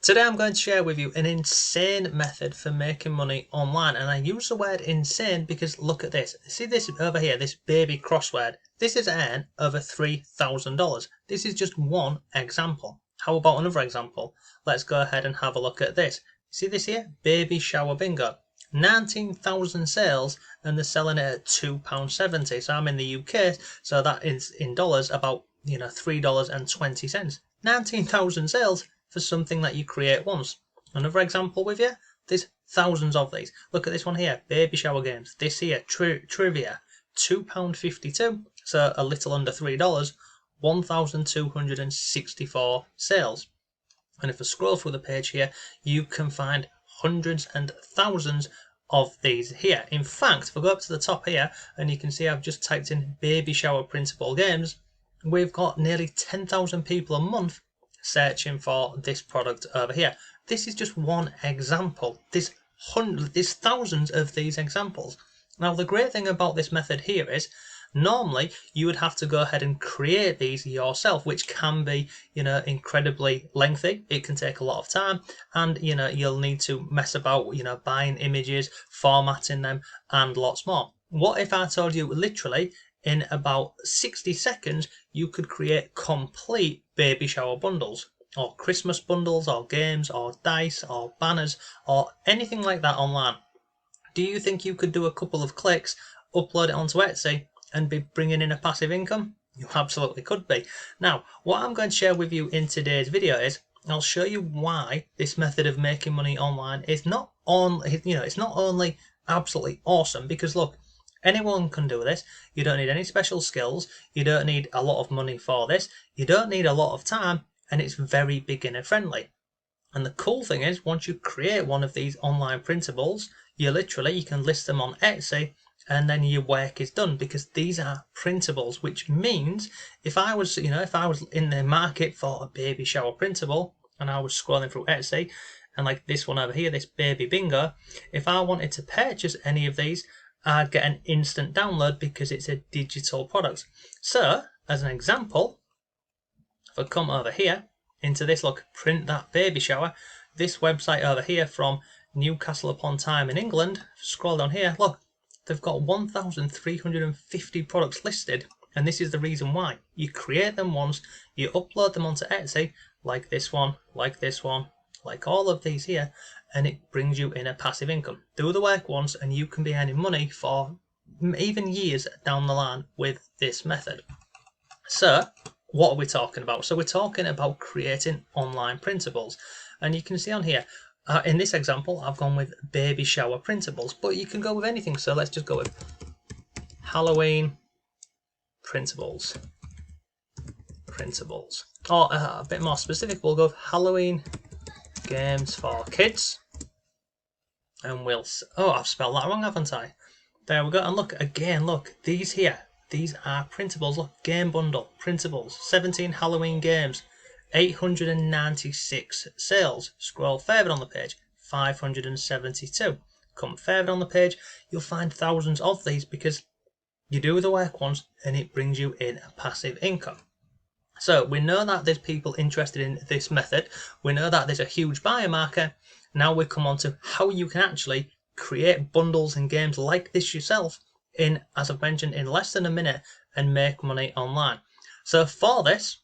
Today I'm going to share with you an insane method for making money online, and I use the word insane because look at this. See this over here, this baby crossword? This is earned over $3,000. This is just one example. How about another example? Let's go ahead and have a look at this. See this here? Baby shower bingo. 19,000 sales and they're selling it at £2.70. So I'm in the UK, so that is in dollars about $3.20. 19,000 sales for something that you create once. Another example with you, there's thousands of these. Look at this one here, baby shower games. This here, trivia, £2.52, so a little under $3, 1,264 sales. And if I scroll through the page here, you can find hundreds and thousands of these here. In fact, if I go up to the top here, and you can see I've just typed in baby shower printable games, we've got nearly 10,000 people a month searching for this product over here. This is just one example. There's thousands of these examples. Now the great thing about this method here is normally you would have to go ahead and create these yourself, which can be incredibly lengthy. It can take a lot of time, and you'll need to mess about buying images, formatting them, and lots more. What if I told you literally in about 60 seconds you could create complete baby shower bundles, or Christmas bundles, or games, or dice, or banners, or anything like that online? Do you think you could do a couple of clicks, upload it onto Etsy, and be bringing in a passive income? You absolutely could be. Now, what I'm going to share with you in today's video is I'll show you why this method of making money online is not it's not only absolutely awesome, because look, anyone can do this. You don't need any special skills. You don't need a lot of money for this. You don't need a lot of time, and it's very beginner friendly. And the cool thing is, once you create one of these online printables, you can list them on Etsy, and then your work is done, because these are printables, which means if I was in the market for a baby shower printable and I was scrolling through Etsy, and like this one over here, this baby bingo, if I wanted to purchase any of these, I'd get an instant download because it's a digital product. So, as an example, if I come over here into this, look, print that baby shower, this website over here from Newcastle upon Tyne in England, scroll down here, look, they've got 1,350 products listed, and this is the reason why. You create them once, you upload them onto Etsy, like this one, like this one, like all of these here, and it brings you in a passive income. Do the work once and you can be earning money for even years down the line with this method. So what are we talking about? So we're talking about creating online printables, and you can see on here, in this example I've gone with baby shower printables, but you can go with anything. So let's just go with Halloween printables, or a bit more specific, we'll go with Halloween games for kids, and I've spelled that wrong, haven't I? There we go. And look again, look, these here, these are printables. Look, game bundle printables, 17 Halloween games, 896 sales. Scroll further on the page, 572. Come further on the page, you'll find thousands of these, because you do the work once and it brings you in a passive income. So we know that there's people interested in this method. We know that there's a huge buyer market. Now we come on to how you can actually create bundles and games like this yourself in, as I've mentioned, in less than a minute, and make money online. So for this,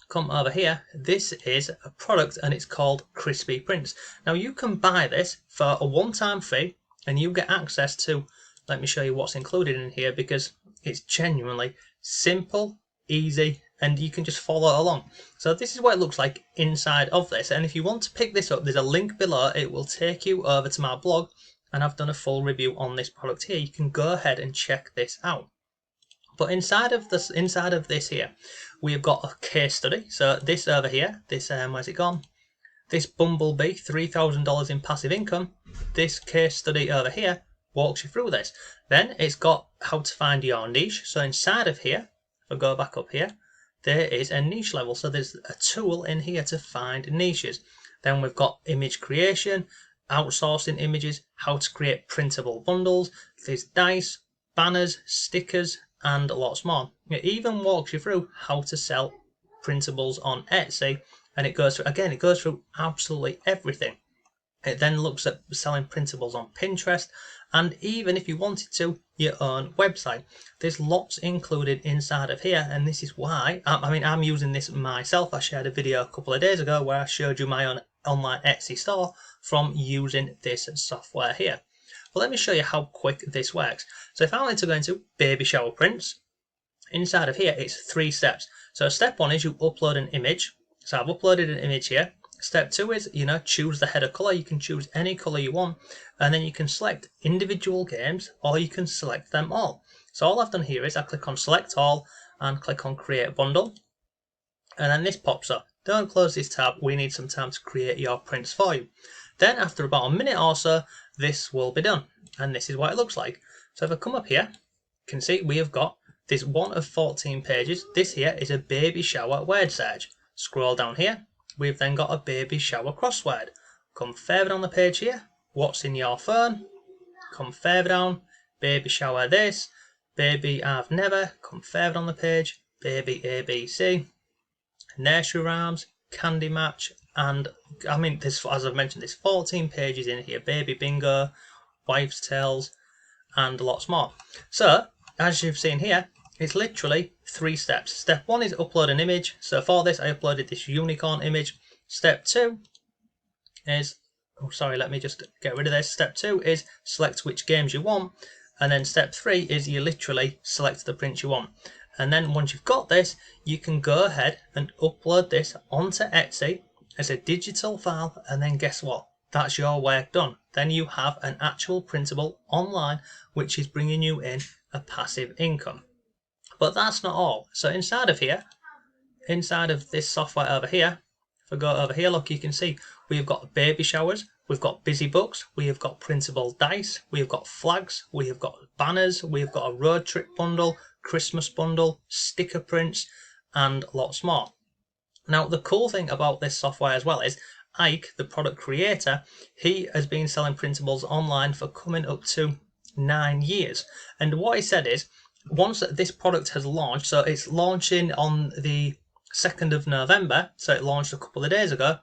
come over here. This is a product and it's called Crispy Prints. Now you can buy this for a one-time fee and you get access to, let me show you what's included in here, because it's genuinely simple, easy, and you can just follow along. So this is what it looks like inside of this, and if you want to pick this up, there's a link below. It will take you over to my blog, and I've done a full review on this product here. You can go ahead and check this out. But inside of this here, we have got a case study. So this over here, this where's it gone? This Bumblebee, $3,000 in passive income. This case study over here walks you through this. Then it's got how to find your niche. So inside of here, if I go back up here, there is a niche level. So there's a tool in here to find niches. Then we've got image creation, outsourcing images, how to create printable bundles. There's dice, banners, stickers, and lots more. It even walks you through how to sell printables on Etsy and it goes through, again, it goes through absolutely everything. It then looks at selling printables on Pinterest, and even if you wanted to, your own website. There's lots included inside of here, and this is why, I mean, I'm using this myself. I shared a video a couple of days ago where I showed you my own online Etsy store from using this software here. But let me show you how quick this works. So if I wanted to go into baby shower prints, inside of here, it's 3 steps. So step 1 is you upload an image. So I've uploaded an image here. Step 2 is, choose the header color. You can choose any color you want, and then you can select individual games, or you can select them all. So all I've done here is I click on select all and click on create bundle, and then this pops up. Don't close this tab, we need some time to create your prints for you. Then after about a minute or so, this will be done, and this is what it looks like. So if I come up here, you can see we have got this one of 14 pages. This here is a baby shower word search. Scroll down here, we've then got a baby shower crossword. Come further down the page here, what's in your phone? Come further down, baby shower this, baby I've never, come further on the page, baby ABC, nursery rhymes, candy match, and I mean, this, as I've mentioned, there's 14 pages in here, baby bingo, wife's tales, and lots more. So, as you've seen here, it's literally 3 steps. Step 1 is upload an image. So for this, I uploaded this unicorn image. Step 2 is, oh sorry, let me just get rid of this. Step 2 is select which games you want. And then step 3 is you literally select the print you want. And then once you've got this, you can go ahead and upload this onto Etsy as a digital file. And then guess what? That's your work done. Then you have an actual printable online, which is bringing you in a passive income. But that's not all. So inside of here, inside of this software over here, if I go over here, look, you can see we've got baby showers, we've got busy books, we have got printable dice, we have got flags, we have got banners, we have got a road trip bundle, Christmas bundle, sticker prints, and lots more. Now, the cool thing about this software as well is Ike, the product creator, he has been selling printables online for coming up to 9 years. And what he said is, once this product has launched, so it's launching on the 2nd of November, so it launched a couple of days ago,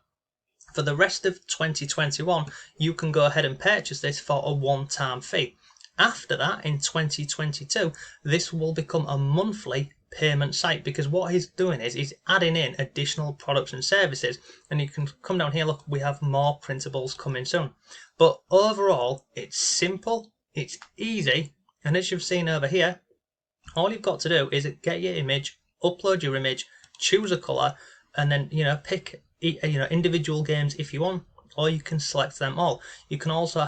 for the rest of 2021, you can go ahead and purchase this for a one-time fee. After that, in 2022, this will become a monthly payment site, because what he's doing is he's adding in additional products and services, and you can come down here, look, we have more printables coming soon. But overall, it's simple, it's easy, and as you've seen over here, all you've got to do is get your image, upload your image, choose a color, and then pick individual games if you want, or you can select them all. You can also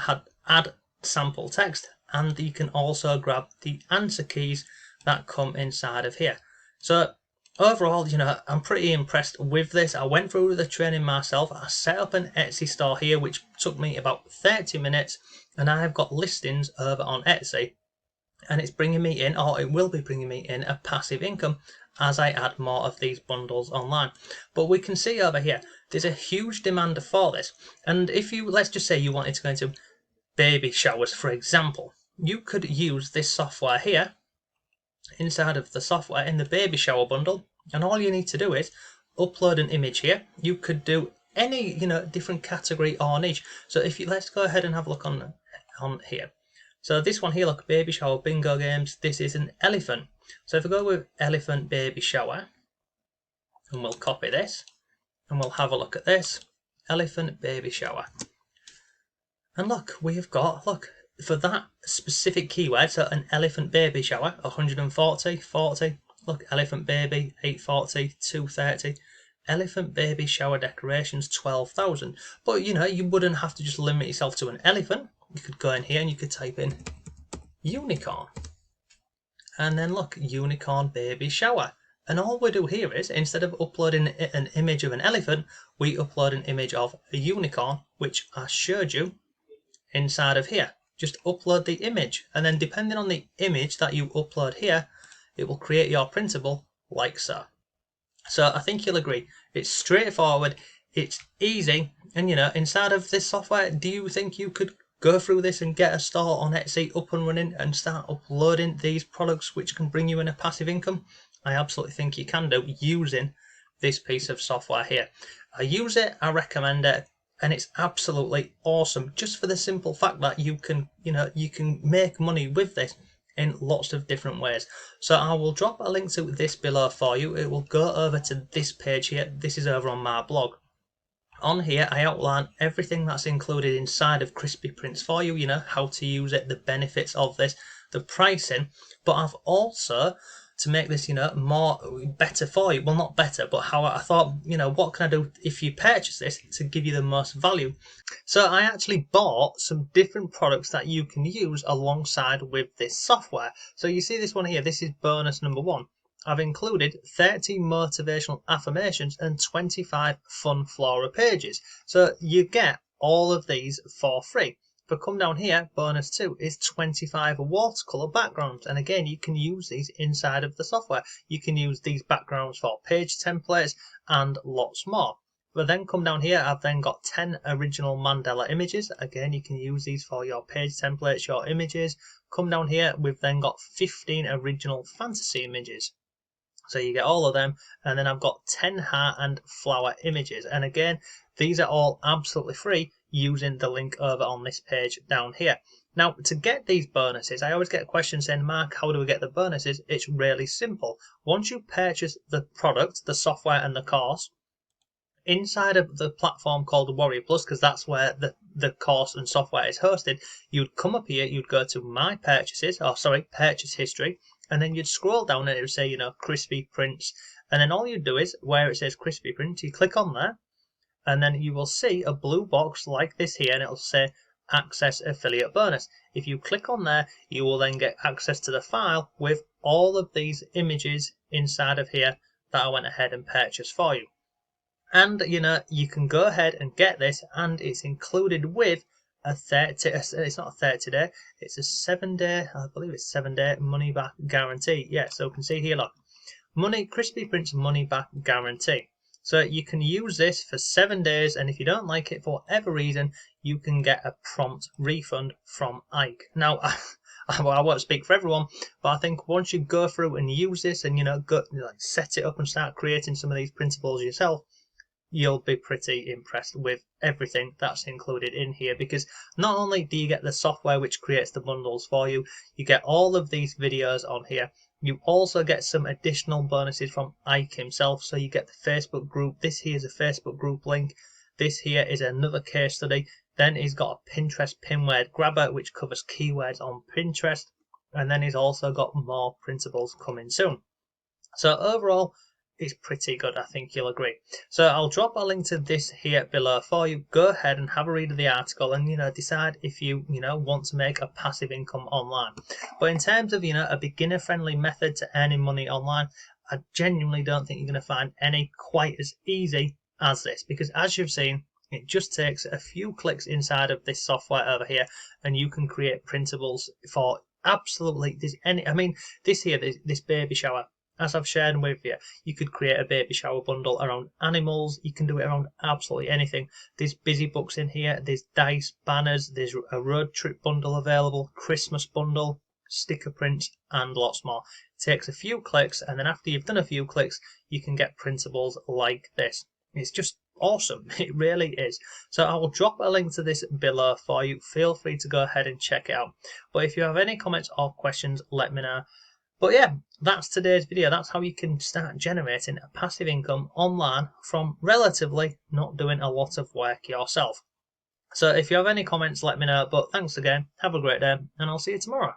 add sample text, and you can also grab the answer keys that come inside of here. So overall, I'm pretty impressed with this. I went through the training myself. I set up an Etsy store here, which took me about 30 minutes, and I have got listings over on Etsy. And it's bringing me in, or it will be bringing me in, a passive income as I add more of these bundles online. But we can see over here, there's a huge demand for this. And if you, let's just say you wanted to go into baby showers, for example, you could use this software here, inside of the software in the baby shower bundle, and all you need to do is upload an image here. You could do any, different category or niche. So if you, let's go ahead and have a look on here. So this one here, look, baby shower bingo games. This is an elephant. So if I go with elephant baby shower, and we'll copy this, and we'll have a look at this, elephant baby shower. And look, we have got, look, for that specific keyword, so an elephant baby shower, 140, 40, look, elephant baby, 840, 230, elephant baby shower decorations, 12,000. But you wouldn't have to just limit yourself to an elephant. You could go in here and you could type in unicorn, and then look, unicorn baby shower. And all we do here is, instead of uploading an image of an elephant, we upload an image of a unicorn, which I showed you inside of here. Just upload the image, and then depending on the image that you upload here, it will create your printable like so. So I think you'll agree, it's straightforward, it's easy, and inside of this software, do you think you could go through this and get a store on Etsy up and running and start uploading these products which can bring you in a passive income? I absolutely think you can do using this piece of software here. I use it, I recommend it, and it's absolutely awesome, just for the simple fact that you can, you can make money with this in lots of different ways. So I will drop a link to this below for you. It will go over to this page here. This is over on my blog. On here I outline everything that's included inside of Crispy Prints for you, how to use it, the benefits of this, the pricing, but I've also, to make this, more better for you, well, not better, but how I thought, what can I do if you purchase this to give you the most value. So I actually bought some different products that you can use alongside with this software. So you see this one here, this is bonus number 1. I've included 30 motivational affirmations and 25 fun flora pages. So you get all of these for free. But come down here, bonus 2 is 25 watercolor backgrounds. And again, you can use these inside of the software. You can use these backgrounds for page templates and lots more. But then come down here, I've then got 10 original Mandela images. Again, you can use these for your page templates, your images. Come down here, we've then got 15 original fantasy images. So you get all of them, and then I've got 10 heart and flower images. And again, these are all absolutely free using the link over on this page down here. Now, to get these bonuses, I always get a question saying, Mark, how do we get the bonuses? It's really simple. Once you purchase the product, the software and the course, inside of the platform called Warrior Plus, because that's where the course and software is hosted, you'd come up here, you'd go to my purchases, purchase history, and then you'd scroll down and it would say, Crispy Prints, and then all you do is, where it says Crispy Prints, you click on there, and then you will see a blue box like this here, and it'll say Access Affiliate Bonus. If you click on there, you will then get access to the file with all of these images inside of here that I went ahead and purchased for you. And you can go ahead and get this, and it's included with a 30, it's not a 30 day, it's a 7-day, I believe it's 7-day money back guarantee. Yeah, so you can see here, look, Crispy Prints money back guarantee. So you can use this for 7 days, and if you don't like it for whatever reason, you can get a prompt refund from Ike. Now, I won't speak for everyone, but I think once you go through and use this and set it up and start creating some of these printables yourself, you'll be pretty impressed with everything that's included in here, because not only do you get the software which creates the bundles for you, you get all of these videos on here. You also get some additional bonuses from Ike himself. So you get the Facebook group. This here is a Facebook group link. This here is another case study. Then he's got a Pinterest pin word grabber which covers keywords on Pinterest. And then he's also got more printables coming soon. So overall, it's pretty good, I think you'll agree. So I'll drop a link to this here below for you. Go ahead and have a read of the article and decide if you want to make a passive income online. But in terms of a beginner friendly method to earning money online, I genuinely don't think you're going to find any quite as easy as this, because as you've seen, it just takes a few clicks inside of this software over here and you can create printables for absolutely this baby shower. As I've shared with you, you could create a baby shower bundle around animals. You can do it around absolutely anything. There's busy books in here. There's dice, banners. There's a road trip bundle available, Christmas bundle, sticker prints, and lots more. It takes a few clicks, and then after you've done a few clicks, you can get printables like this. It's just awesome. It really is. So I will drop a link to this below for you. Feel free to go ahead and check it out. But if you have any comments or questions, let me know. But yeah, that's today's video. That's how you can start generating a passive income online from relatively not doing a lot of work yourself. So if you have any comments, let me know. But thanks again. Have a great day, and I'll see you tomorrow.